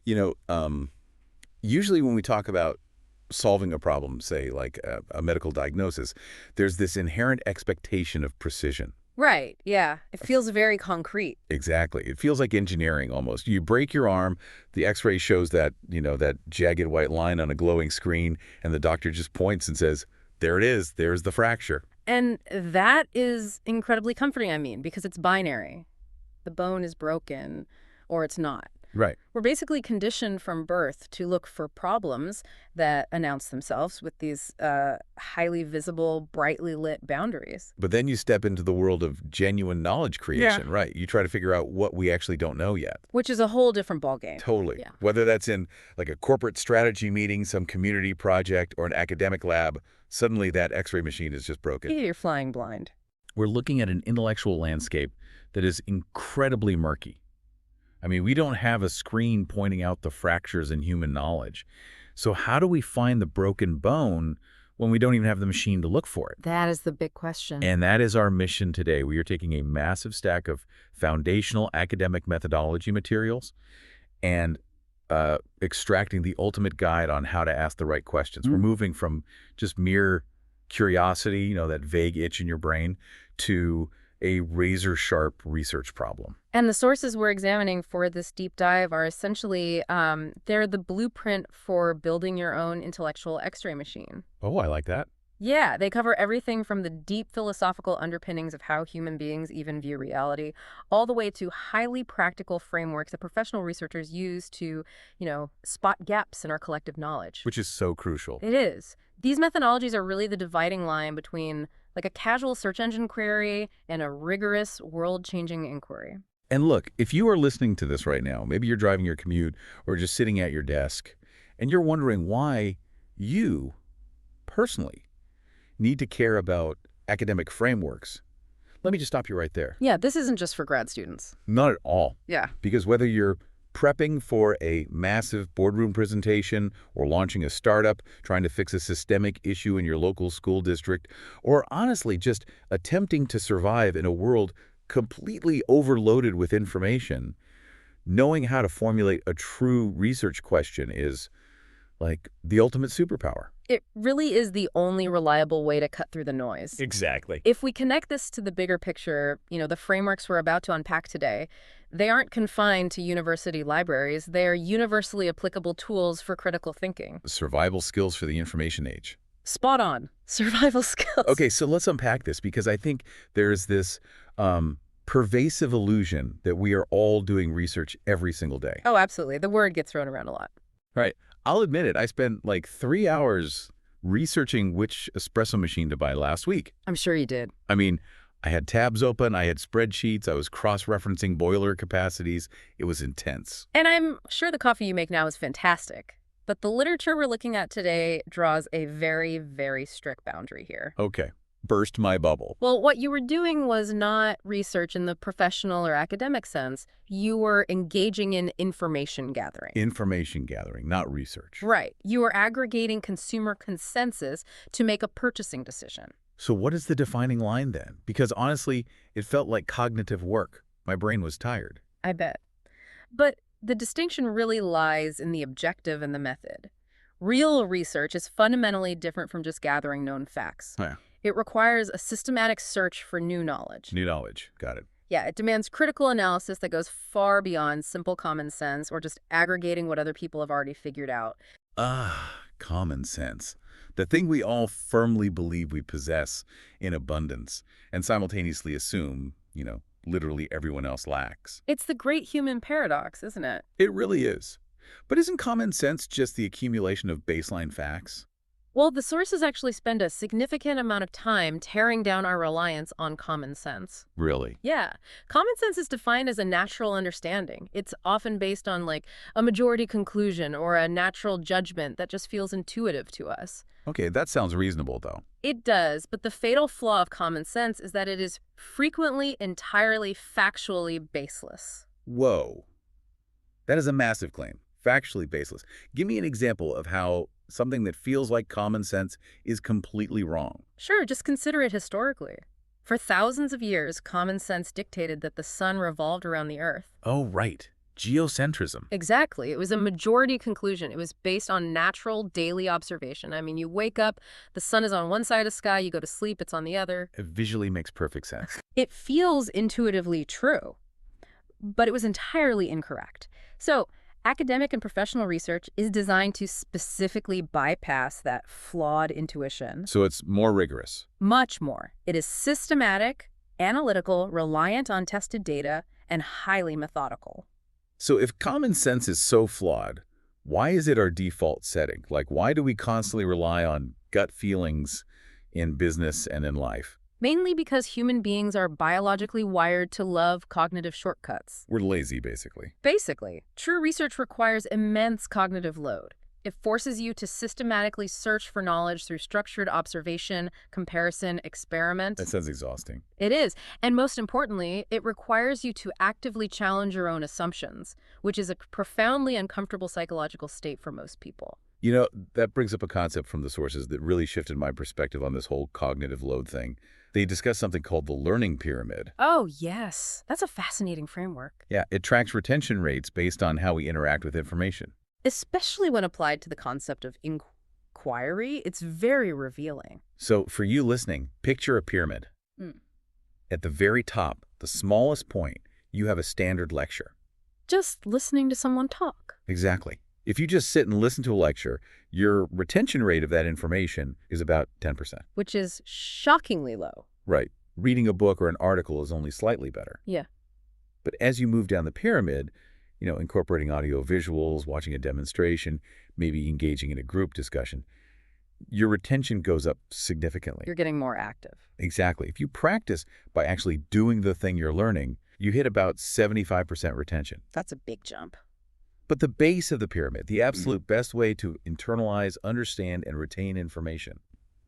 You know, usually when we talk about solving a problem, say like a medical diagnosis, there's this inherent expectation of precision. Right, yeah. It feels very concrete. Exactly. It feels like engineering almost. You break your arm, the x-ray shows that, that jagged white line on a glowing screen, and the doctor just points and says, there it is, there's the fracture. And that is incredibly comforting, I mean, because it's binary. The bone is broken or it's not. Right. We're basically conditioned from birth to look for problems that announce themselves with these highly visible, brightly lit boundaries. But then you step into the world of genuine knowledge creation, Yeah. right? You try to figure out what we actually don't know yet. Which is a whole different ballgame. Totally. Yeah. Whether that's in like a corporate strategy meeting, some community project, or an academic lab, suddenly that x-ray machine is just broken. Yeah, you're flying blind. We're looking at an intellectual landscape that is incredibly murky. I mean, we don't have a screen pointing out the fractures in human knowledge. So how do we find the broken bone when we don't even have the machine to look for it? That is the big question. And that is our mission today. We are taking a massive stack of foundational academic methodology materials and extracting the ultimate guide on how to ask the right questions. We're moving from just mere curiosity, that vague itch in your brain, to a razor-sharp research problem. And the sources we're examining for this deep dive are essentially, they're the blueprint for building your own intellectual x-ray machine. Oh, I like that. Yeah, they cover everything from the deep philosophical underpinnings of how human beings even view reality, all the way to highly practical frameworks that professional researchers use to, spot gaps in our collective knowledge. Which is so crucial. It is. These methodologies are really the dividing line between like a casual search engine query and a rigorous world-changing inquiry. And look, if you are listening to this right now, maybe you're driving your commute or just sitting at your desk, and you're wondering why you, personally, need to care about academic frameworks, let me just stop you right there. Yeah, this isn't just for grad students. Not at all. Yeah. Because whether you're prepping for a massive boardroom presentation or launching a startup, trying to fix a systemic issue in your local school district, or honestly just attempting to survive in a world completely overloaded with information, knowing how to formulate a true research question is like the ultimate superpower. It really is the only reliable way to cut through the noise. Exactly. If we connect this to the bigger picture, the frameworks we're about to unpack today, they aren't confined to university libraries. They are universally applicable tools for critical thinking. Survival skills for the information age. Spot on. Survival skills. Okay, so let's unpack this because I think there's this pervasive illusion that we are all doing research every single day. Oh, absolutely. The word gets thrown around a lot. Right. I'll admit it. I spent like 3 hours researching which espresso machine to buy last week. I'm sure you did. I mean, I had tabs open, I had spreadsheets, I was cross-referencing boiler capacities. It was intense. And I'm sure the coffee you make now is fantastic. But the literature we're looking at today draws a very, very strict boundary here. Okay. Burst my bubble. Well, what you were doing was not research in the professional or academic sense. You were engaging in information gathering. Information gathering, not research. Right. You were aggregating consumer consensus to make a purchasing decision. So what is the defining line then? Because honestly, it felt like cognitive work. My brain was tired. I bet. But the distinction really lies in the objective and the method. Real research is fundamentally different from just gathering known facts. Yeah. It requires a systematic search for new knowledge. New knowledge. Got it. Yeah, it demands critical analysis that goes far beyond simple common sense or just aggregating what other people have already figured out. Common sense. The thing we all firmly believe we possess in abundance and simultaneously assume, literally everyone else lacks. It's the great human paradox, isn't it? It really is. But isn't common sense just the accumulation of baseline facts? Well, the sources actually spend a significant amount of time tearing down our reliance on common sense. Really? Yeah. Common sense is defined as a natural understanding. It's often based on a majority conclusion or a natural judgment that just feels intuitive to us. Okay, that sounds reasonable, though. It does, but the fatal flaw of common sense is that it is frequently entirely factually baseless. Whoa. That is a massive claim. Factually baseless. Give me an example of how something that feels like common sense is completely wrong. Sure, just consider it historically. For thousands of years, common sense dictated that the sun revolved around the Earth. Oh, right. geocentrism. Exactly. It was a majority conclusion. It was based on natural daily observation. I mean, you wake up, the sun is on one side of the sky, you go to sleep, it's on the other. It visually makes perfect sense. It feels intuitively true, but it was entirely incorrect. So, academic and professional research is designed to specifically bypass that flawed intuition. So it's more rigorous. Much more. It is systematic, analytical, reliant on tested data, and highly methodical. So if common sense is so flawed, why is it our default setting? Like, why do we constantly rely on gut feelings in business and in life? Mainly because human beings are biologically wired to love cognitive shortcuts. We're lazy, basically. Basically, true research requires immense cognitive load. It forces you to systematically search for knowledge through structured observation, comparison, experiment. That sounds exhausting. It is. And most importantly, it requires you to actively challenge your own assumptions, which is a profoundly uncomfortable psychological state for most people. You know, that brings up a concept from the sources that really shifted my perspective on this whole cognitive load thing. They discuss something called the learning pyramid. Oh, yes. That's a fascinating framework. Yeah, it tracks retention rates based on how we interact with information. Especially when applied to the concept of inquiry, it's very revealing. So for you listening, picture a pyramid. At the very top, the smallest point, you have a standard lecture. Just listening to someone talk. Exactly. If you just sit and listen to a lecture, your retention rate of that information is about 10%. Which is shockingly low. Right. Reading a book or an article is only slightly better. Yeah. But as you move down the pyramid, incorporating audio visuals, watching a demonstration, maybe engaging in a group discussion, your retention goes up significantly. You're getting more active. Exactly. If you practice by actually doing the thing you're learning, you hit about 75% retention. That's a big jump. But the base of the pyramid, the absolute best way to internalize, understand, and retain information,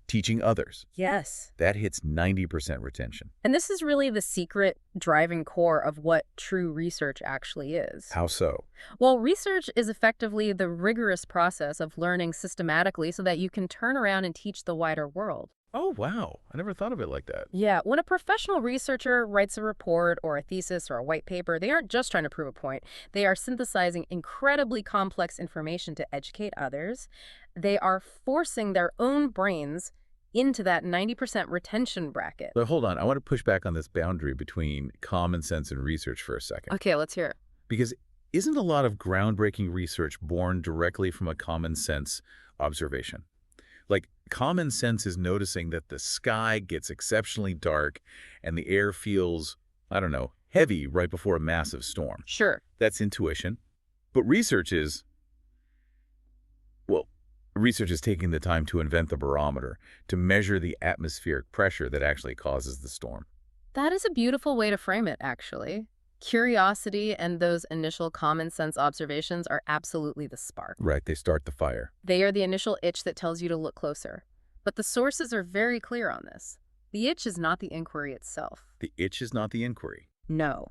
teaching others. Yes. That hits 90% retention. And this is really the secret driving core of what true research actually is. How so? Well, research is effectively the rigorous process of learning systematically so that you can turn around and teach the wider world. Oh, wow. I never thought of it like that. Yeah, when a professional researcher writes a report or a thesis or a white paper, they aren't just trying to prove a point. They are synthesizing incredibly complex information to educate others. They are forcing their own brains into that 90% retention bracket. But hold on. I want to push back on this boundary between common sense and research for a second. Okay, let's hear it. Because isn't a lot of groundbreaking research born directly from a common sense observation? Like, common sense is noticing that the sky gets exceptionally dark and the air feels, I don't know, heavy right before a massive storm. Sure. That's intuition. But research is taking the time to invent the barometer, to measure the atmospheric pressure that actually causes the storm. That is a beautiful way to frame it, actually. Curiosity and those initial common sense observations are absolutely the spark. Right, they start the fire. They are the initial itch that tells you to look closer. But the sources are very clear on this. The itch is not the inquiry itself. The itch is not the inquiry. No.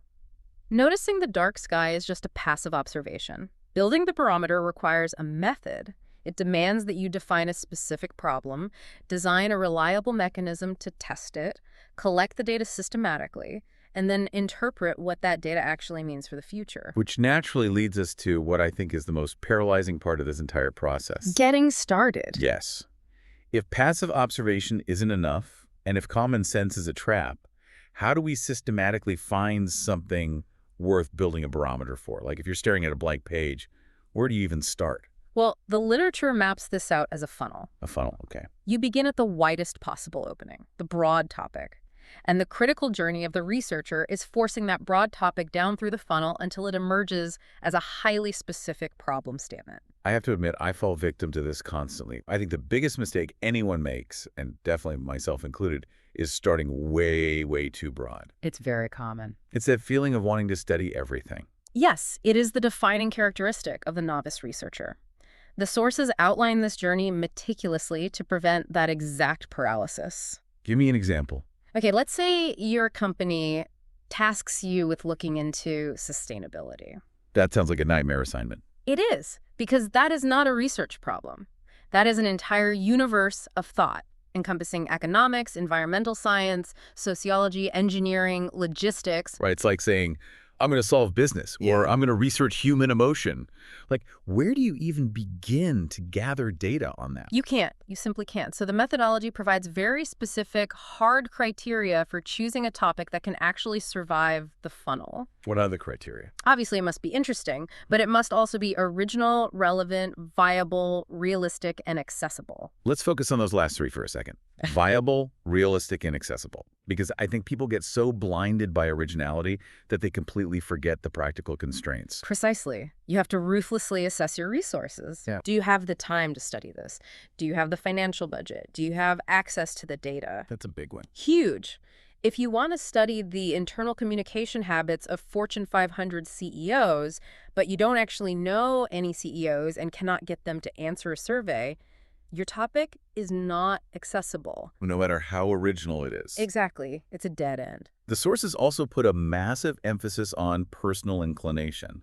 Noticing the dark sky is just a passive observation. Building the barometer requires a method. It demands that you define a specific problem, design a reliable mechanism to test it, collect the data systematically, and then interpret what that data actually means for the future. Which naturally leads us to what I think is the most paralyzing part of this entire process. Getting started. Yes. If passive observation isn't enough, and if common sense is a trap, how do we systematically find something worth building a barometer for? Like if you're staring at a blank page, where do you even start? Well, the literature maps this out as a funnel. A funnel, okay. You begin at the widest possible opening, the broad topic. And the critical journey of the researcher is forcing that broad topic down through the funnel until it emerges as a highly specific problem statement. I have to admit, I fall victim to this constantly. I think the biggest mistake anyone makes, and definitely myself included, is starting way, way too broad. It's very common. It's that feeling of wanting to study everything. Yes, it is the defining characteristic of the novice researcher. The sources outline this journey meticulously to prevent that exact paralysis. Give me an example. Okay, let's say your company tasks you with looking into sustainability. That sounds like a nightmare assignment. It is, because that is not a research problem. That is an entire universe of thought, encompassing economics, environmental science, sociology, engineering, logistics. Right, it's like saying, I'm going to solve business, or Yeah. I'm going to research human emotion. Like, where do you even begin to gather data on that? You can't. You simply can't. So the methodology provides very specific, hard criteria for choosing a topic that can actually survive the funnel. What are the criteria? Obviously, it must be interesting, but it must also be original, relevant, viable, realistic, and accessible. Let's focus on those last three for a second. Viable, realistic, and accessible. Because I think people get so blinded by originality that they completely forget the practical constraints. Precisely. You have to ruthlessly assess your resources. Yeah. Do you have the time to study this? Do you have the financial budget? Do you have access to the data? That's a big one. Huge. If you want to study the internal communication habits of Fortune 500 CEOs, but you don't actually know any CEOs and cannot get them to answer a survey, your topic is not accessible. No matter how original it is. Exactly. It's a dead end. The sources also put a massive emphasis on personal inclination.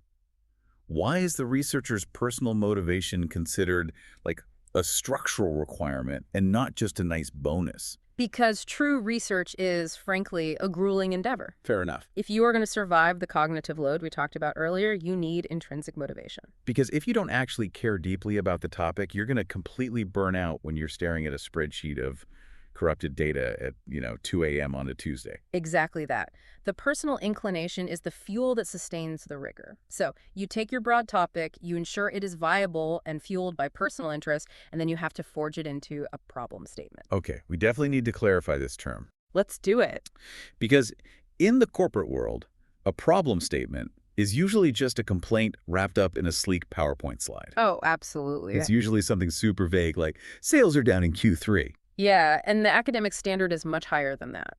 Why is the researcher's personal motivation considered like a structural requirement and not just a nice bonus? Because true research is, frankly, a grueling endeavor. Fair enough. If you are going to survive the cognitive load we talked about earlier, you need intrinsic motivation. Because if you don't actually care deeply about the topic, you're going to completely burn out when you're staring at a spreadsheet of corrupted data at, 2 a.m. on a Tuesday. Exactly that. The personal inclination is the fuel that sustains the rigor. So you take your broad topic, you ensure it is viable and fueled by personal interest, and then you have to forge it into a problem statement. Okay, we definitely need to clarify this term. Let's do it. Because in the corporate world, a problem statement is usually just a complaint wrapped up in a sleek PowerPoint slide. Oh, absolutely. It's usually something super vague like, sales are down in Q3. Yeah, and the academic standard is much higher than that.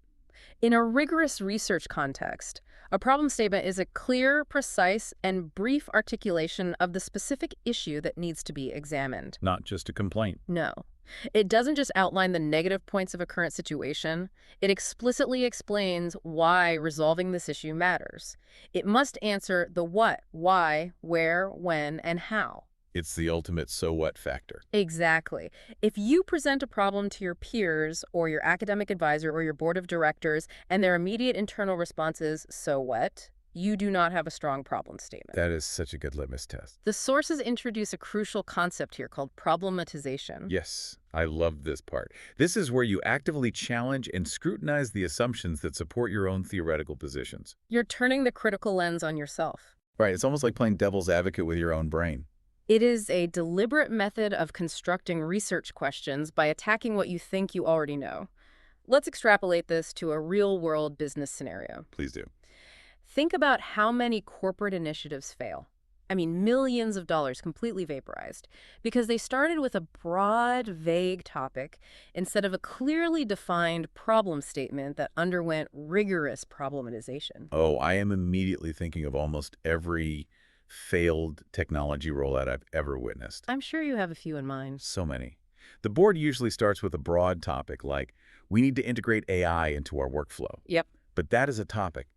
In a rigorous research context, a problem statement is a clear, precise, and brief articulation of the specific issue that needs to be examined. Not just a complaint. No. It doesn't just outline the negative points of a current situation. It explicitly explains why resolving this issue matters. It must answer the what, why, where, when, and how. It's the ultimate so what factor. Exactly. If you present a problem to your peers or your academic advisor or your board of directors and their immediate internal response is, so what? You do not have a strong problem statement. That is such a good litmus test. The sources introduce a crucial concept here called problematization. Yes, I love this part. This is where you actively challenge and scrutinize the assumptions that support your own theoretical positions. You're turning the critical lens on yourself. Right, it's almost like playing devil's advocate with your own brain. It is a deliberate method of constructing research questions by attacking what you think you already know. Let's extrapolate this to a real-world business scenario. Please do. Think about how many corporate initiatives fail. I mean, millions of dollars completely vaporized because they started with a broad, vague topic instead of a clearly defined problem statement that underwent rigorous problematization. Oh, I am immediately thinking of almost every failed technology rollout I've ever witnessed. I'm sure you have a few in mind. So many. The board usually starts with a broad topic like, we need to integrate AI into our workflow. Yep. But that is a topic,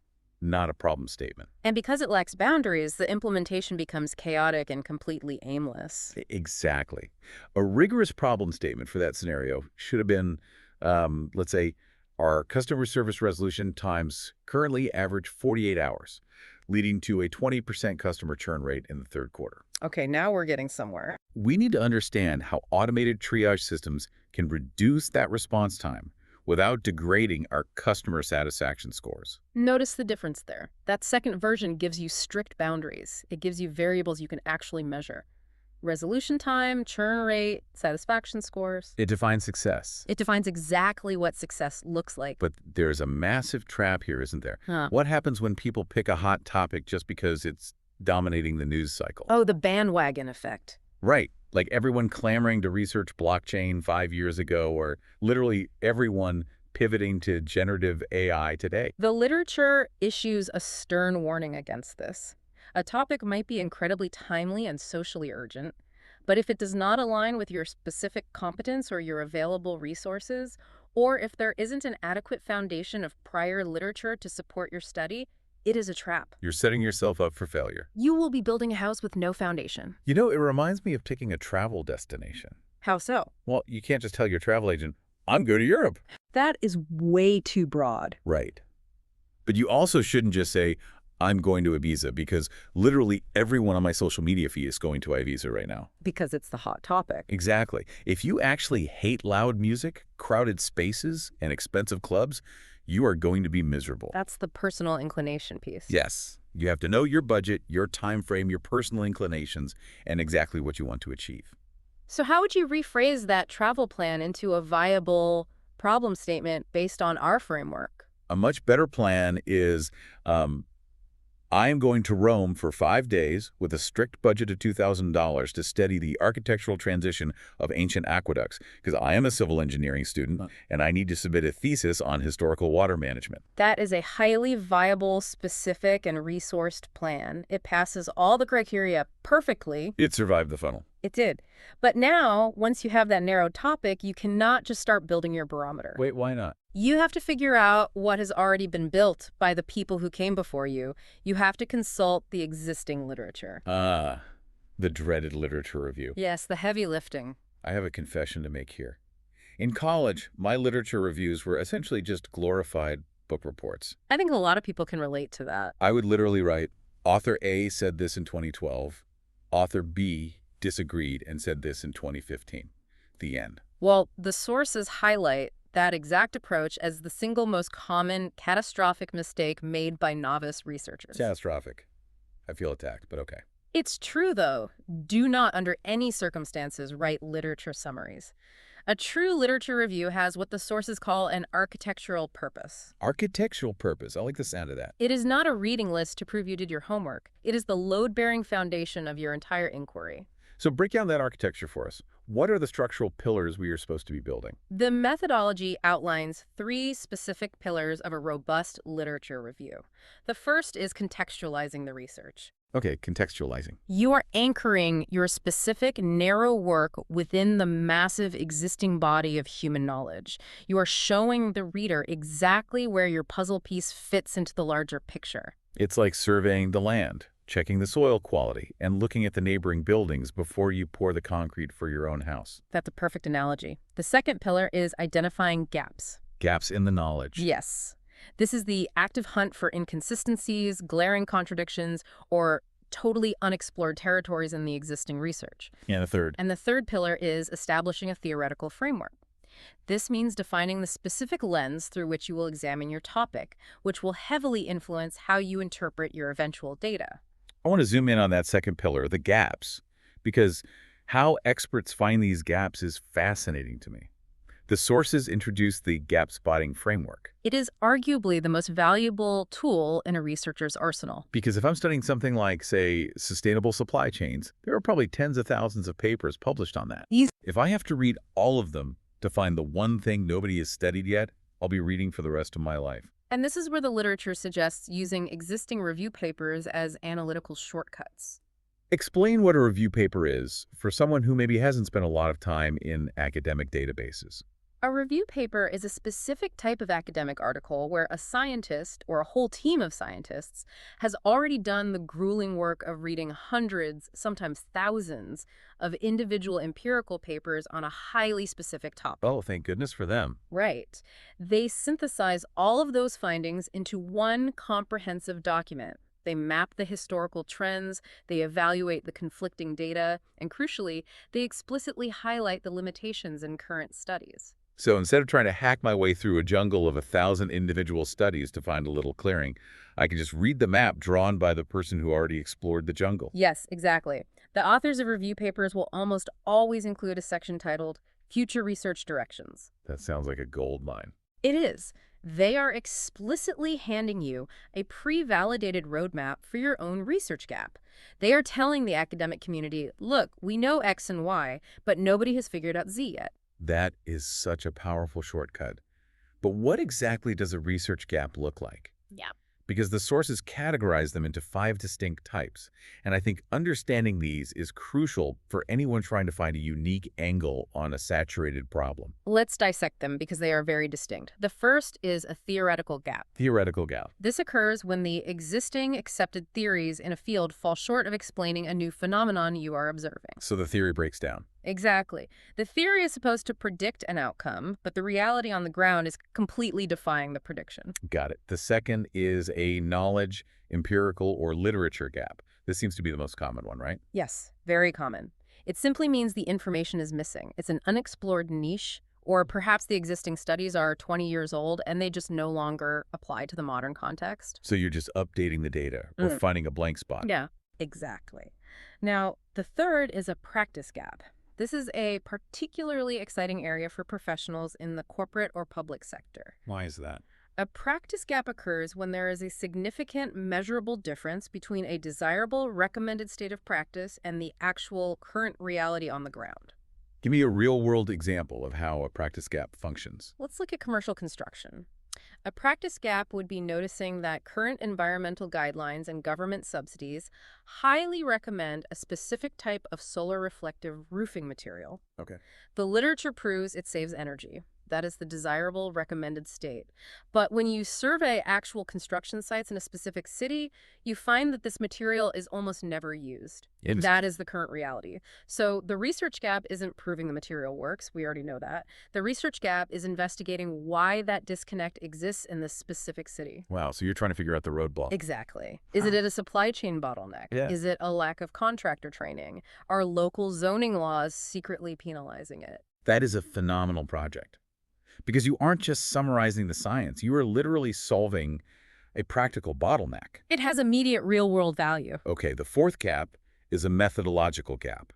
not a problem statement. And because it lacks boundaries, the implementation becomes chaotic and completely aimless. Exactly. A rigorous problem statement for that scenario should have been, let's say, our customer service resolution times currently average 48 hours, leading to a 20% customer churn rate in the third quarter. Okay, now we're getting somewhere. We need to understand how automated triage systems can reduce that response time without degrading our customer satisfaction scores. Notice the difference there. That second version gives you strict boundaries. It gives you variables you can actually measure. Resolution time, churn rate, satisfaction scores. It defines success. It defines exactly what success looks like. But there's a massive trap here, isn't there? What happens when people pick a hot topic just because it's dominating the news cycle? Oh, the bandwagon effect. Right. Like everyone clamoring to research blockchain 5 years ago, or literally everyone pivoting to generative AI today. The literature issues a stern warning against this. A topic might be incredibly timely and socially urgent, but if it does not align with your specific competence or your available resources, or if there isn't an adequate foundation of prior literature to support your study, it is a trap. You're setting yourself up for failure. You will be building a house with no foundation. You know, it reminds me of picking a travel destination. How so? Well, you can't just tell your travel agent, I'm going to Europe. That is way too broad. Right. But you also shouldn't just say, I'm going to Ibiza because literally everyone on my social media feed is going to Ibiza right now. Because it's the hot topic. Exactly. If you actually hate loud music, crowded spaces, and expensive clubs, you are going to be miserable. That's the personal inclination piece. Yes. You have to know your budget, your time frame, your personal inclinations, and exactly what you want to achieve. So how would you rephrase that travel plan into a viable problem statement based on our framework? A much better plan is I am going to Rome for 5 days with a strict budget of $2,000 to study the architectural transition of ancient aqueducts, because I am a civil engineering student and I need to submit a thesis on historical water management. That is a highly viable, specific, and resourced plan. It passes all the criteria perfectly. It survived the funnel. It did. But now, once you have that narrow topic, you cannot just start building your barometer. Wait, why not? You have to figure out what has already been built by the people who came before you. You have to consult the existing literature. Ah, the dreaded literature review. Yes, the heavy lifting. I have a confession to make here. In college, my literature reviews were essentially just glorified book reports. I think a lot of people can relate to that. I would literally write, author A said this in 2012, author B disagreed and said this in 2015. The end. Well, the sources highlight that exact approach as the single most common catastrophic mistake made by novice researchers. Catastrophic. I feel attacked, but okay. It's true, though. Do not, under any circumstances, write literature summaries. A true literature review has what the sources call an architectural purpose. Architectural purpose. I like the sound of that. It is not a reading list to prove you did your homework. It is the load-bearing foundation of your entire inquiry. So break down that architecture for us. What are the structural pillars we are supposed to be building? The methodology outlines 3 specific pillars of a robust literature review. The first is contextualizing the research. Okay, contextualizing. You are anchoring your specific, narrow work within the massive existing body of human knowledge. You are showing the reader exactly where your puzzle piece fits into the larger picture. It's like surveying the land, checking the soil quality, and looking at the neighboring buildings before you pour the concrete for your own house. That's a perfect analogy. The second pillar is identifying gaps. Gaps in the knowledge. Yes. This is the active hunt for inconsistencies, glaring contradictions, or totally unexplored territories in the existing research. And the third. And the third pillar is establishing a theoretical framework. This means defining the specific lens through which you will examine your topic, which will heavily influence how you interpret your eventual data. I want to zoom in on that second pillar, the gaps, because how experts find these gaps is fascinating to me. The sources introduce the gap spotting framework. It is arguably the most valuable tool in a researcher's arsenal. Because if I'm studying something like, say, sustainable supply chains, there are probably tens of thousands of papers published on that. If I have to read all of them to find the one thing nobody has studied yet, I'll be reading for the rest of my life. And this is where the literature suggests using existing review papers as analytical shortcuts. Explain what a review paper is for someone who maybe hasn't spent a lot of time in academic databases. A review paper is a specific type of academic article where a scientist, or a whole team of scientists, has already done the grueling work of reading hundreds, sometimes thousands, of individual empirical papers on a highly specific topic. Oh, thank goodness for them. Right. They synthesize all of those findings into one comprehensive document. They map the historical trends, they evaluate the conflicting data, and crucially, they explicitly highlight the limitations in current studies. So instead of trying to hack my way through a jungle of 1,000 individual studies to find a little clearing, I can just read the map drawn by the person who already explored the jungle. Yes, exactly. The authors of review papers will almost always include a section titled Future Research Directions. That sounds like a gold mine. It is. They are explicitly handing you a pre-validated roadmap for your own research gap. They are telling the academic community, look, we know X and Y, but nobody has figured out Z yet. That is such a powerful shortcut. But what exactly does a research gap look like? Yeah. Because the sources categorize them into 5 distinct types. And I think understanding these is crucial for anyone trying to find a unique angle on a saturated problem. Let's dissect them because they are very distinct. The first is a theoretical gap. Theoretical gap. This occurs when the existing accepted theories in a field fall short of explaining a new phenomenon you are observing. So the theory breaks down. Exactly. The theory is supposed to predict an outcome, but the reality on the ground is completely defying the prediction. Got it. The second is a knowledge, empirical, or literature gap. This seems to be the most common one, right? Yes, very common. It simply means the information is missing. It's an unexplored niche, or perhaps the existing studies are 20 years old and they just no longer apply to the modern context. So you're just updating the data or finding a blank spot. Yeah, exactly. Now, the third is a practice gap. This is a particularly exciting area for professionals in the corporate or public sector. Why is that? A practice gap occurs when there is a significant measurable difference between a desirable recommended state of practice and the actual current reality on the ground. Give me a real-world example of how a practice gap functions. Let's look at commercial construction. A practice gap would be noticing that current environmental guidelines and government subsidies highly recommend a specific type of solar reflective roofing material. Okay. The literature proves it saves energy. That is the desirable recommended state. But when you survey actual construction sites in a specific city, you find that this material is almost never used. That is the current reality. So the research gap isn't proving the material works. We already know that. The research gap is investigating why that disconnect exists in this specific city. Wow, so you're trying to figure out the roadblock. Exactly. Is it a supply chain bottleneck? Yeah. Is it a lack of contractor training? Are local zoning laws secretly penalizing it? That is a phenomenal project. Because you aren't just summarizing the science, you are literally solving a practical bottleneck. It has immediate real-world value. Okay, the fourth gap is a methodological gap.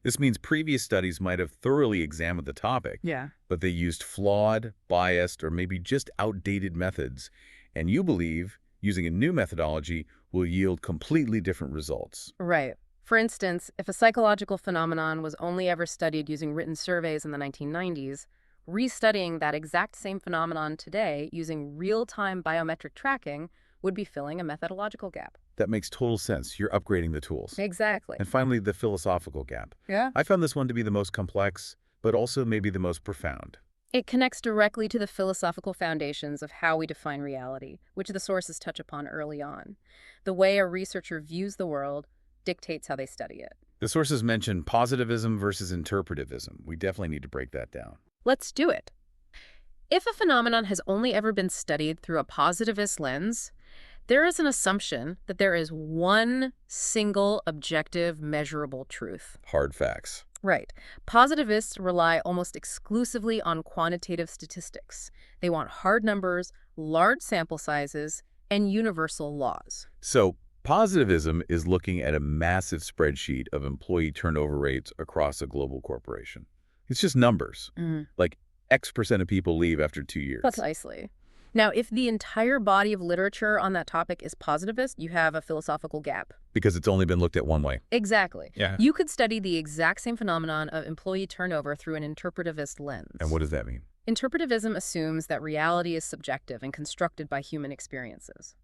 This means previous studies might have thoroughly examined the topic, Yeah. but they used flawed, biased, or maybe just outdated methods, and you believe using a new methodology will yield completely different results. Right. For instance, if a psychological phenomenon was only ever studied using written surveys in the 1990s, restudying that exact same phenomenon today using real-time biometric tracking would be filling a methodological gap. That makes total sense. You're upgrading the tools. Exactly. And finally, the philosophical gap. Yeah. I found this one to be the most complex, but also maybe the most profound. It connects directly to the philosophical foundations of how we define reality, which the sources touch upon early on. The way a researcher views the world dictates how they study it. The sources mention positivism versus interpretivism. We definitely need to break that down. Let's do it. If a phenomenon has only ever been studied through a positivist lens, there is an assumption that there is one single objective measurable truth. Hard facts. Right. Positivists rely almost exclusively on quantitative statistics. They want hard numbers, large sample sizes, and universal laws. So positivism is looking at a massive spreadsheet of employee turnover rates across a global corporation. It's just numbers. Like X% of people leave after 2 years. Precisely. Now, if the entire body of literature on that topic is positivist, you have a philosophical gap. Because it's only been looked at one way. Exactly. Yeah. You could study the exact same phenomenon of employee turnover through an interpretivist lens. And what does that mean? Interpretivism assumes that reality is subjective and constructed by human experiences.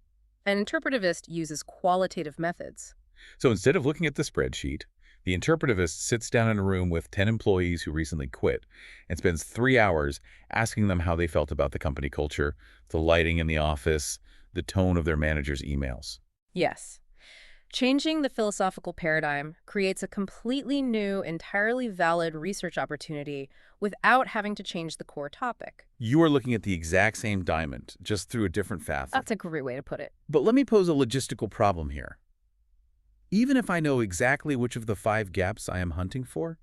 An interpretivist uses qualitative methods. So instead of looking at the spreadsheet, the interpretivist sits down in a room with 10 employees who recently quit and spends 3 hours asking them how they felt about the company culture, the lighting in the office, the tone of their manager's emails. Yes. Changing the philosophical paradigm creates a completely new, entirely valid research opportunity without having to change the core topic. You are looking at the exact same diamond, just through a different facet. That's a great way to put it. But let me pose a logistical problem here. Even if I know exactly which of the 5 gaps I am hunting for,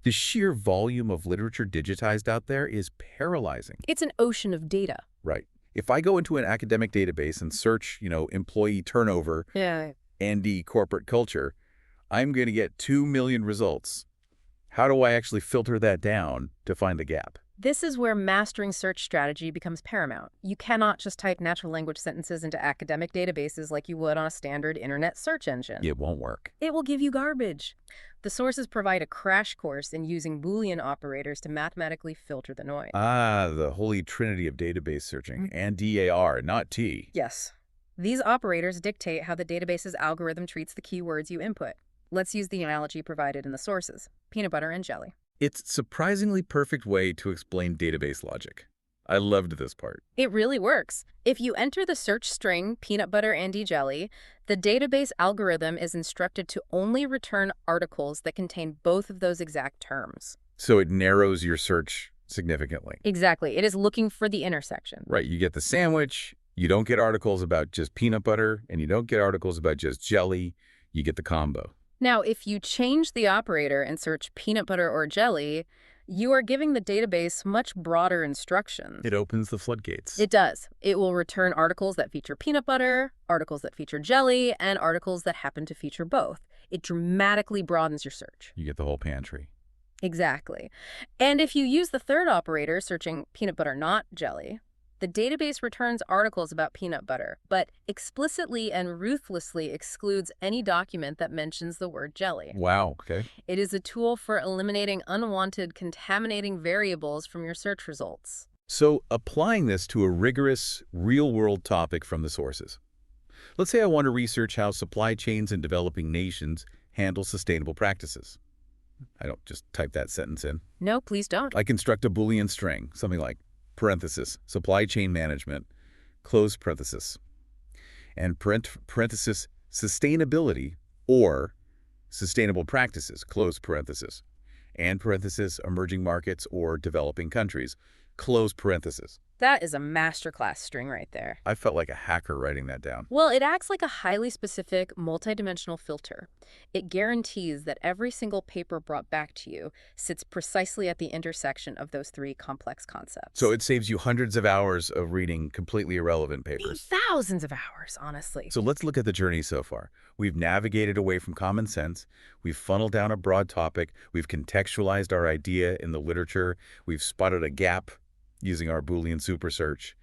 the sheer volume of literature digitized out there is paralyzing. It's an ocean of data. Right. If I go into an academic database and search, employee turnover, Yeah. R&D corporate culture, I'm going to get 2 million results. How do I actually filter that down to find the gap? This is where mastering search strategy becomes paramount. You cannot just type natural language sentences into academic databases like you would on a standard internet search engine. It won't work. It will give you garbage. The sources provide a crash course in using Boolean operators to mathematically filter the noise. Ah, the holy trinity of database searching. And DAR, not T. Yes. These operators dictate how the database's algorithm treats the keywords you input. Let's use the analogy provided in the sources: peanut butter and jelly. It's a surprisingly perfect way to explain database logic. I loved this part. It really works. If you enter the search string peanut butter and jelly, the database algorithm is instructed to only return articles that contain both of those exact terms. So it narrows your search significantly. Exactly. It is looking for the intersection. Right, you get the sandwich, you don't get articles about just peanut butter, and you don't get articles about just jelly, you get the combo. Now, if you change the operator and search peanut butter or jelly, you are giving the database much broader instructions. It opens the floodgates. It does. It will return articles that feature peanut butter, articles that feature jelly, and articles that happen to feature both. It dramatically broadens your search. You get the whole pantry. Exactly. And if you use the third operator, searching peanut butter not jelly, the database returns articles about peanut butter, but explicitly and ruthlessly excludes any document that mentions the word jelly. Wow, okay. It is a tool for eliminating unwanted, contaminating variables from your search results. So applying this to a rigorous, real-world topic from the sources. Let's say I want to research how supply chains in developing nations handle sustainable practices. I don't just type that sentence in. No, please don't. I construct a Boolean string, something like parenthesis, supply chain management, close parenthesis, and parenthesis, sustainability or sustainable practices, close parenthesis, and parenthesis, emerging markets or developing countries, close parenthesis. That is a masterclass string right there. I felt like a hacker writing that down. Well, it acts like a highly specific, multidimensional filter. It guarantees that every single paper brought back to you sits precisely at the intersection of those three complex concepts. So it saves you hundreds of hours of reading completely irrelevant papers. Thousands of hours, honestly. So let's look at the journey so far. We've navigated away from common sense. We've funneled down a broad topic. We've contextualized our idea in the literature. We've spotted a gap using our Boolean super search.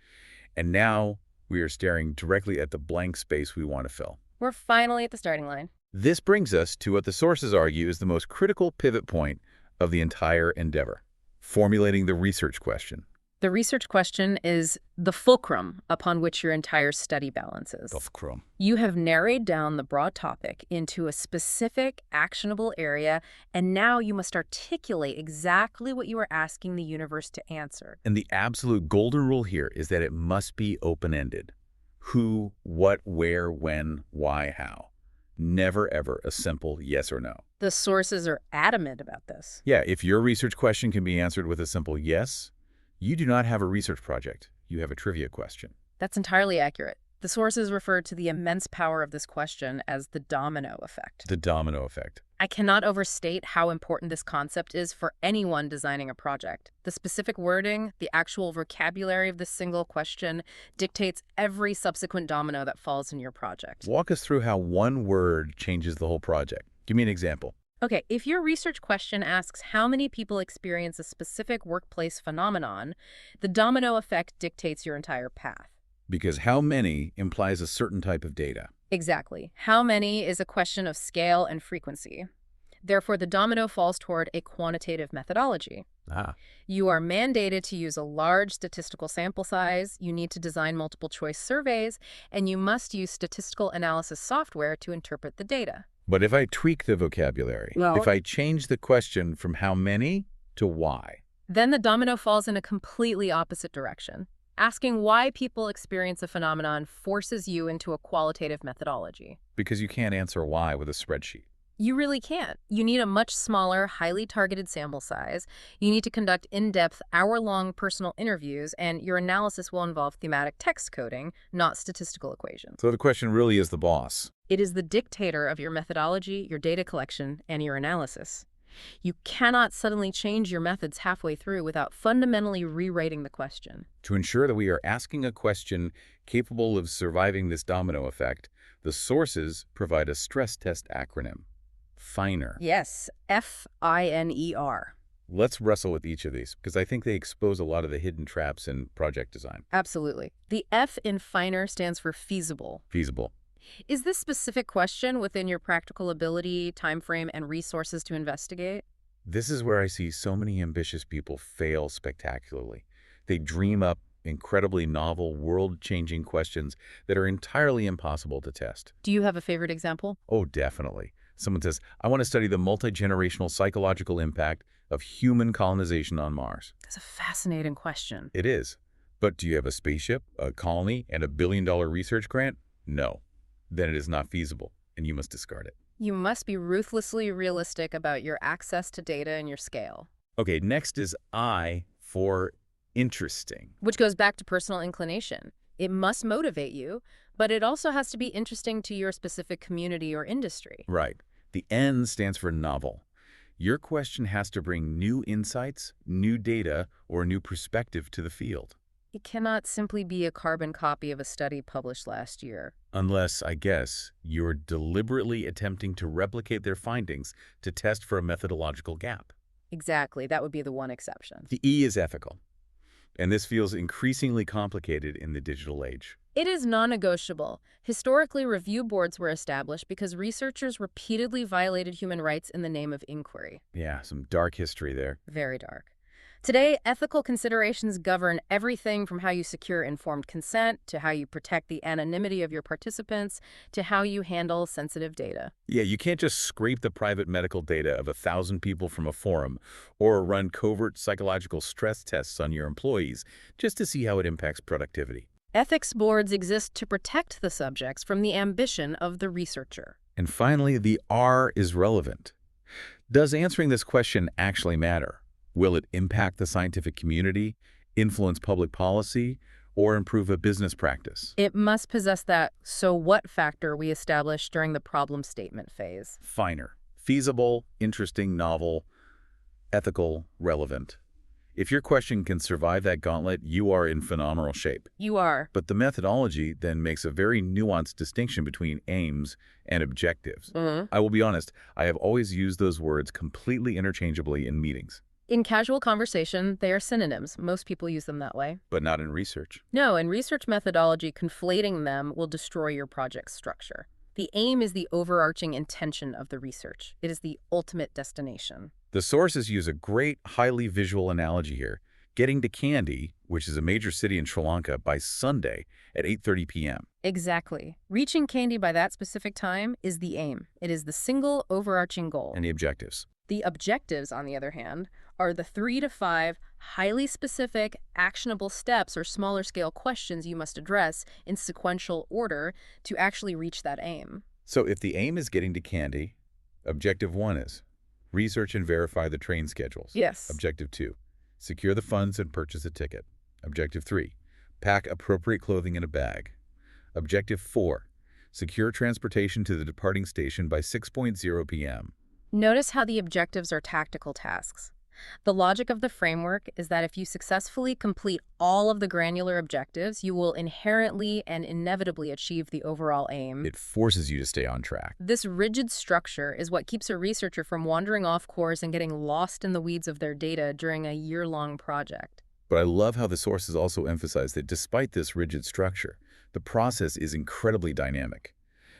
And now we are staring directly at the blank space we want to fill. We're finally at the starting line. This brings us to what the sources argue is the most critical pivot point of the entire endeavor, formulating the research question. The research question is the fulcrum upon which your entire study balances. Fulcrum. You have narrowed down the broad topic into a specific, actionable area, and now you must articulate exactly what you are asking the universe to answer. And the absolute golden rule here is that it must be open-ended. Who, what, where, when, why, how. Never, ever a simple yes or no. The sources are adamant about this. Yeah, if your research question can be answered with a simple yes, you do not have a research project. You have a trivia question. That's entirely accurate. The sources refer to the immense power of this question as the domino effect. The domino effect. I cannot overstate how important this concept is for anyone designing a project. The specific wording, the actual vocabulary of this single question dictates every subsequent domino that falls in your project. Walk us through how one word changes the whole project. Give me an example. Okay, if your research question asks how many people experience a specific workplace phenomenon, the domino effect dictates your entire path. Because how many implies a certain type of data. Exactly. How many is a question of scale and frequency. Therefore, the domino falls toward a quantitative methodology. You are mandated to use a large statistical sample size, you need to design multiple choice surveys, and you must use statistical analysis software to interpret the data. But if I tweak the vocabulary, if I change the question from how many to why, then the domino falls in a completely opposite direction. Asking why people experience a phenomenon forces you into a qualitative methodology. because you can't answer why with a spreadsheet. You really can't. You need a much smaller, highly targeted sample size. You need to conduct in-depth, hour-long personal interviews, and your analysis will involve thematic text coding, not statistical equations. So the question really is the boss. It is the dictator of your methodology, your data collection, and your analysis. You cannot suddenly change your methods halfway through without fundamentally rewriting the question. To ensure that we are asking a question capable of surviving this domino effect, the sources provide a stress test acronym. FINER. Yes, FINER. Let's wrestle with each of these, because I think they expose a lot of the hidden traps in project design. Absolutely. The F in FINER stands for feasible. Feasible. Is this specific question within your practical ability, time frame, and resources to investigate? This is where I see so many ambitious people fail spectacularly. They dream up incredibly novel, world-changing questions that are entirely impossible to test. Do you have a favorite example? Oh, definitely. Someone says, I want to study the multi-generational psychological impact of human colonization on Mars. That's a fascinating question. It is. But do you have a spaceship, a colony, and a billion-dollar research grant? No. Then it is not feasible, and you must discard it. You must be ruthlessly realistic about your access to data and your scale. Okay, next is I for interesting. Which goes back to personal inclination. It must motivate you, but it also has to be interesting to your specific community or industry. Right. The N stands for novel. Your question has to bring new insights, new data, or a new perspective to the field. It cannot simply be a carbon copy of a study published last year. Unless, I guess, you're deliberately attempting to replicate their findings to test for a methodological gap. Exactly, that would be the one exception. The E is ethical. And this feels increasingly complicated in the digital age. It is non-negotiable. Historically, review boards were established because researchers repeatedly violated human rights in the name of inquiry. Yeah, some dark history there. Very dark. Today, ethical considerations govern everything from how you secure informed consent, to how you protect the anonymity of your participants, to how you handle sensitive data. Yeah, you can't just scrape the private medical data of 1,000 people from a forum or run covert psychological stress tests on your employees just to see how it impacts productivity. Ethics boards exist to protect the subjects from the ambition of the researcher. And finally, the R is relevant. Does answering this question actually matter? Will it impact the scientific community, influence public policy, or improve a business practice? It must possess that "so what" factor we established during the problem statement phase. Finer. Feasible, interesting, novel, ethical, relevant. If your question can survive that gauntlet, you are in phenomenal shape. You are. But the methodology then makes a very nuanced distinction between aims and objectives. I will be honest, I have always used those words completely interchangeably in meetings. In casual conversation, they are synonyms. Most people use them that way. But not in research. No, in research methodology, conflating them will destroy your project's structure. The aim is the overarching intention of the research. It is the ultimate destination. The sources use a great, highly visual analogy here. Getting to Kandy, which is a major city in Sri Lanka, by Sunday at 8:30 p.m. Exactly. Reaching Kandy by that specific time is the aim. It is the single overarching goal. And the objectives. The objectives, on the other hand, are the 3 to 5 highly specific, actionable steps or smaller scale questions you must address in sequential order to actually reach that aim. So if the aim is getting to Kandy, objective 1 is research and verify the train schedules. Yes. Objective 2, secure the funds and purchase a ticket. Objective 3, pack appropriate clothing in a bag. Objective 4, secure transportation to the departing station by 6:00 p.m. Notice how the objectives are tactical tasks. The logic of the framework is that if you successfully complete all of the granular objectives, you will inherently and inevitably achieve the overall aim. It forces you to stay on track. This rigid structure is what keeps a researcher from wandering off course and getting lost in the weeds of their data during a year-long project. But I love how the sources also emphasize that despite this rigid structure, the process is incredibly dynamic.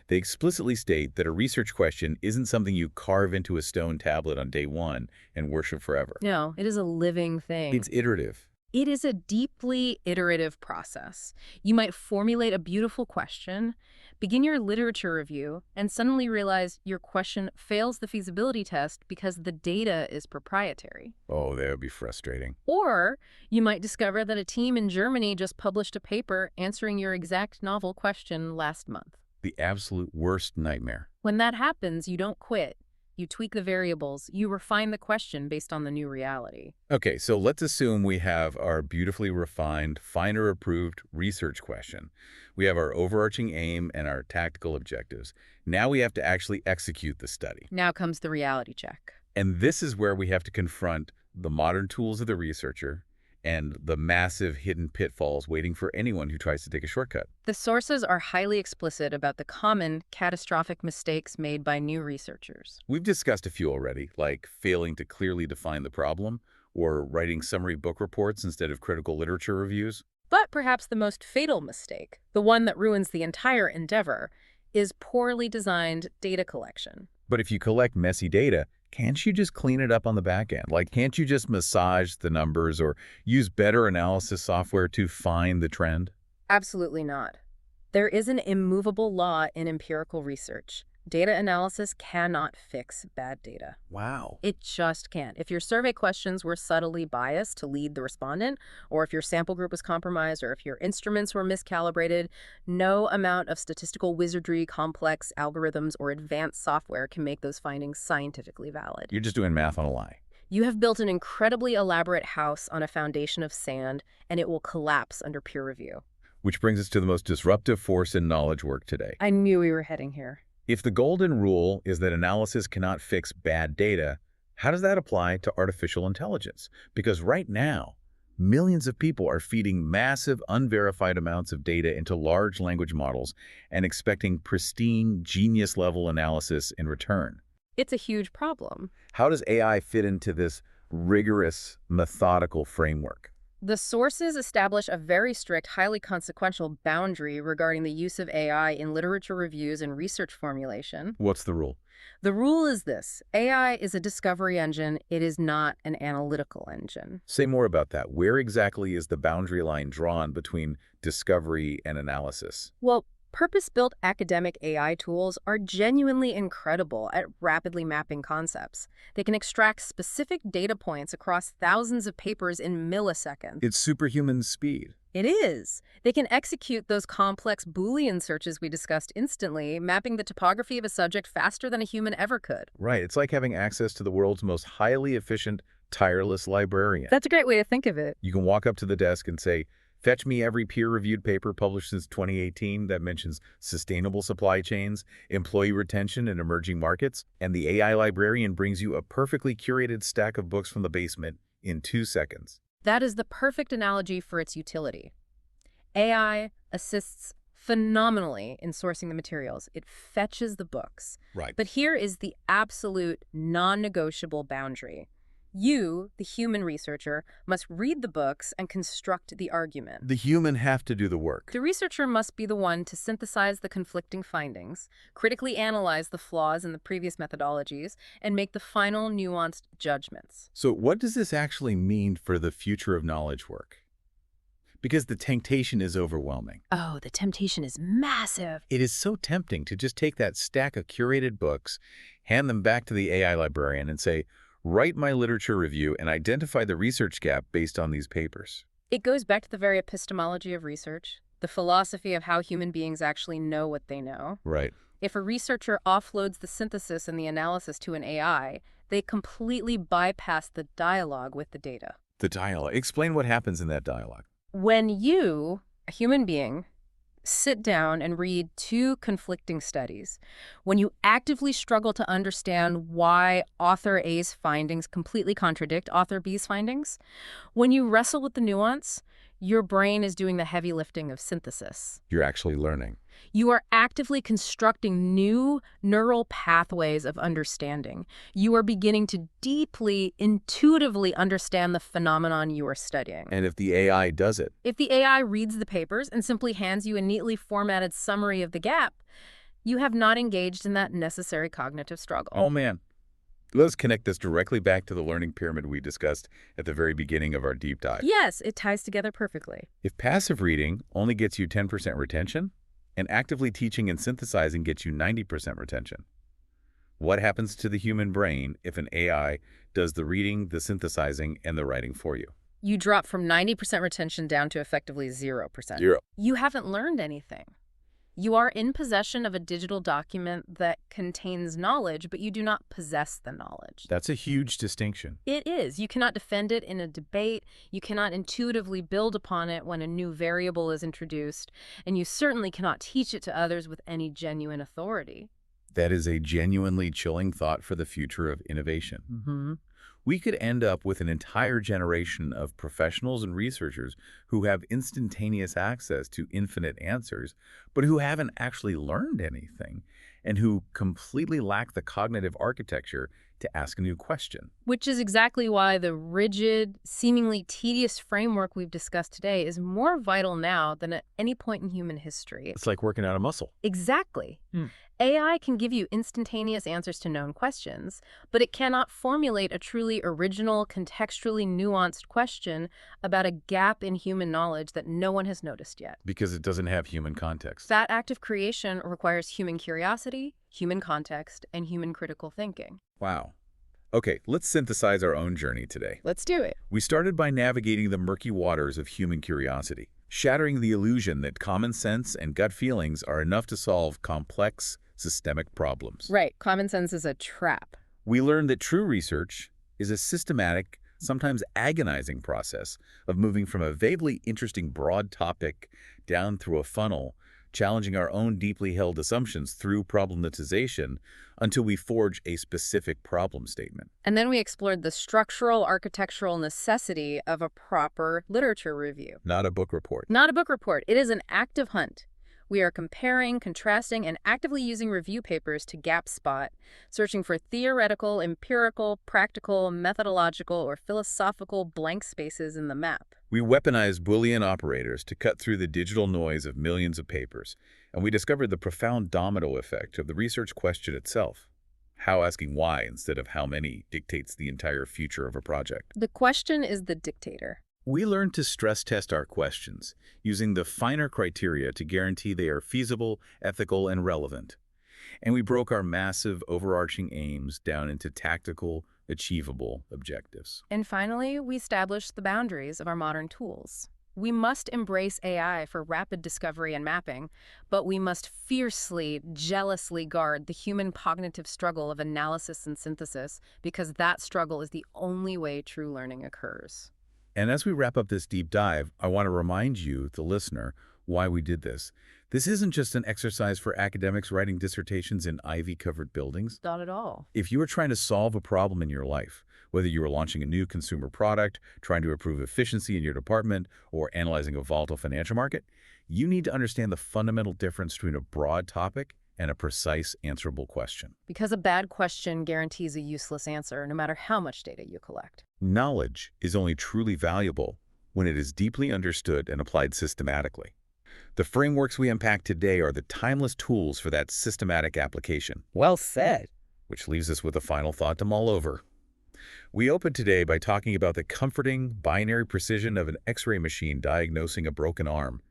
They explicitly state that a research question isn't something you carve into a stone tablet on day 1 and worship forever. No, it is a living thing. It's iterative. It is a deeply iterative process. You might formulate a beautiful question, begin your literature review, and suddenly realize your question fails the feasibility test because the data is proprietary. Oh, that would be frustrating. Or you might discover that a team in Germany just published a paper answering your exact novel question last month. The absolute worst nightmare. When that happens, you don't quit. You tweak the variables. You refine the question based on the new reality. Okay, so let's assume we have our beautifully refined, finer approved research question. We have our overarching aim and our tactical objectives. Now we have to actually execute the study. Now comes the reality check. And this is where we have to confront the modern tools of the researcher and the massive hidden pitfalls waiting for anyone who tries to take a shortcut. The sources are highly explicit about the common, catastrophic mistakes made by new researchers. We've discussed a few already, like failing to clearly define the problem, or writing summary book reports instead of critical literature reviews. But perhaps the most fatal mistake, the one that ruins the entire endeavor, is poorly designed data collection. But if you collect messy data, can't you just clean it up on the back end? Like, can't you just massage the numbers or use better analysis software to find the trend? Absolutely not. There is an immovable law in empirical research. Data analysis cannot fix bad data. Wow. It just can't. If your survey questions were subtly biased to lead the respondent, or if your sample group was compromised, or if your instruments were miscalibrated, no amount of statistical wizardry, complex algorithms, or advanced software can make those findings scientifically valid. You're just doing math on a lie. You have built an incredibly elaborate house on a foundation of sand, and it will collapse under peer review. Which brings us to the most disruptive force in knowledge work today. I knew we were heading here. If the golden rule is that analysis cannot fix bad data, how does that apply to artificial intelligence? Because right now, millions of people are feeding massive, unverified amounts of data into large language models and expecting pristine, genius-level analysis in return. It's a huge problem. How does AI fit into this rigorous, methodical framework? The sources establish a very strict, highly consequential boundary regarding the use of AI in literature reviews and research formulation. What's the rule? The rule is this: AI is a discovery engine. It is not an analytical engine. Say more about that. Where exactly is the boundary line drawn between discovery and analysis? Well, purpose-built academic AI tools are genuinely incredible at rapidly mapping concepts. They can extract specific data points across thousands of papers in milliseconds. It's superhuman speed. It is. They can execute those complex Boolean searches we discussed instantly, mapping the topography of a subject faster than a human ever could. Right. It's like having access to the world's most highly efficient, tireless librarian. That's a great way to think of it. You can walk up to the desk and say, "Fetch me every peer-reviewed paper published since 2018 that mentions sustainable supply chains, employee retention, and emerging markets," and the AI librarian brings you a perfectly curated stack of books from the basement in 2 seconds. That is the perfect analogy for its utility. AI assists phenomenally in sourcing the materials. It fetches the books. Right. But here is the absolute non-negotiable boundary. You, the human researcher, must read the books and construct the argument. The human have to do the work. The researcher must be the one to synthesize the conflicting findings, critically analyze the flaws in the previous methodologies, and make the final nuanced judgments. So what does this actually mean for the future of knowledge work? Because the temptation is overwhelming. Oh, the temptation is massive. It is so tempting to just take that stack of curated books, hand them back to the AI librarian and say, "Write my literature review and identify the research gap based on these papers." It goes back to the very epistemology of research, the philosophy of how human beings actually know what they know. Right. If a researcher offloads the synthesis and the analysis to an AI, they completely bypass the dialogue with the data. The dialogue. Explain what happens in that dialogue. When you, a human being, sit down and read two conflicting studies, when you actively struggle to understand why author A's findings completely contradict author B's findings, when you wrestle with the nuance, your brain is doing the heavy lifting of synthesis. You're actually learning. You are actively constructing new neural pathways of understanding. You are beginning to deeply, intuitively understand the phenomenon you are studying. And if the AI does it? If the AI reads the papers and simply hands you a neatly formatted summary of the gap, you have not engaged in that necessary cognitive struggle. Oh, man. Let's connect this directly back to the learning pyramid we discussed at the very beginning of our deep dive. Yes, it ties together perfectly. If passive reading only gets you 10% retention, and actively teaching and synthesizing gets you 90% retention, what happens to the human brain if an AI does the reading, the synthesizing, and the writing for you? You drop from 90% retention down to effectively 0%. Zero. You haven't learned anything. You are in possession of a digital document that contains knowledge, but you do not possess the knowledge. That's a huge distinction. It is. You cannot defend it in a debate. You cannot intuitively build upon it when a new variable is introduced. And you certainly cannot teach it to others with any genuine authority. That is a genuinely chilling thought for the future of innovation. Mm-hmm. We could end up with an entire generation of professionals and researchers who have instantaneous access to infinite answers, but who haven't actually learned anything and who completely lack the cognitive architecture to ask a new question. Which is exactly why the rigid, seemingly tedious framework we've discussed today is more vital now than at any point in human history. It's like working out a muscle. Exactly. AI can give you instantaneous answers to known questions, but it cannot formulate a truly original, contextually nuanced question about a gap in human knowledge that no one has noticed yet. Because it doesn't have human context. That act of creation requires human curiosity, human context, and human critical thinking. Wow. Okay, let's synthesize our own journey today. Let's do it. We started by navigating the murky waters of human curiosity, shattering the illusion that common sense and gut feelings are enough to solve complex, systemic problems. Right. Common sense is a trap. We learned that true research is a systematic, sometimes agonizing process of moving from a vaguely interesting broad topic down through a funnel, challenging our own deeply held assumptions through problematization until we forge a specific problem statement. And then we explored the structural, architectural necessity of a proper literature review. Not a book report. Not a book report. It is an active hunt. We are comparing, contrasting, and actively using review papers to gap spot, searching for theoretical, empirical, practical, methodological, or philosophical blank spaces in the map. We weaponized Boolean operators to cut through the digital noise of millions of papers, and we discovered the profound domino effect of the research question itself. How asking why instead of how many dictates the entire future of a project. The question is the dictator. We learned to stress test our questions, using the finer criteria to guarantee they are feasible, ethical, and relevant. And we broke our massive, overarching aims down into tactical, achievable objectives. And finally, we established the boundaries of our modern tools. We must embrace AI for rapid discovery and mapping, but we must fiercely, jealously guard the human cognitive struggle of analysis and synthesis, because that struggle is the only way true learning occurs. And as we wrap up this deep dive, I want to remind you, the listener, why we did this. This isn't just an exercise for academics writing dissertations in ivy-covered buildings. Not at all. If you are trying to solve a problem in your life, whether you are launching a new consumer product, trying to improve efficiency in your department, or analyzing a volatile financial market, you need to understand the fundamental difference between a broad topic and a precise, answerable question. Because a bad question guarantees a useless answer, no matter how much data you collect. Knowledge is only truly valuable when it is deeply understood and applied systematically. The frameworks we unpack today are the timeless tools for that systematic application. Well said. Which leaves us with a final thought to mull over. We opened today by talking about the comforting, binary precision of an X-ray machine diagnosing a broken arm,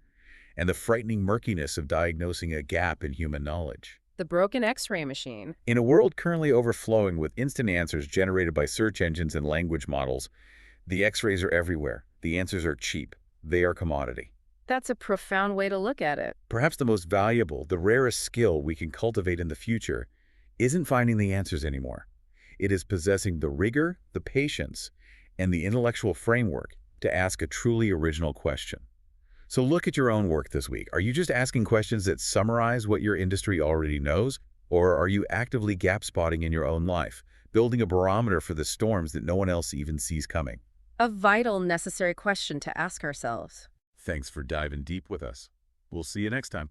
and the frightening murkiness of diagnosing a gap in human knowledge. The broken X-ray machine. In a world currently overflowing with instant answers generated by search engines and language models, the X-rays are everywhere. The answers are cheap. They are commodity. That's a profound way to look at it. Perhaps the most valuable, the rarest skill we can cultivate in the future isn't finding the answers anymore. It is possessing the rigor, the patience, and the intellectual framework to ask a truly original question. So look at your own work this week. Are you just asking questions that summarize what your industry already knows? Or are you actively gap spotting in your own life, building a barometer for the storms that no one else even sees coming? A vital, necessary question to ask ourselves. Thanks for diving deep with us. We'll see you next time.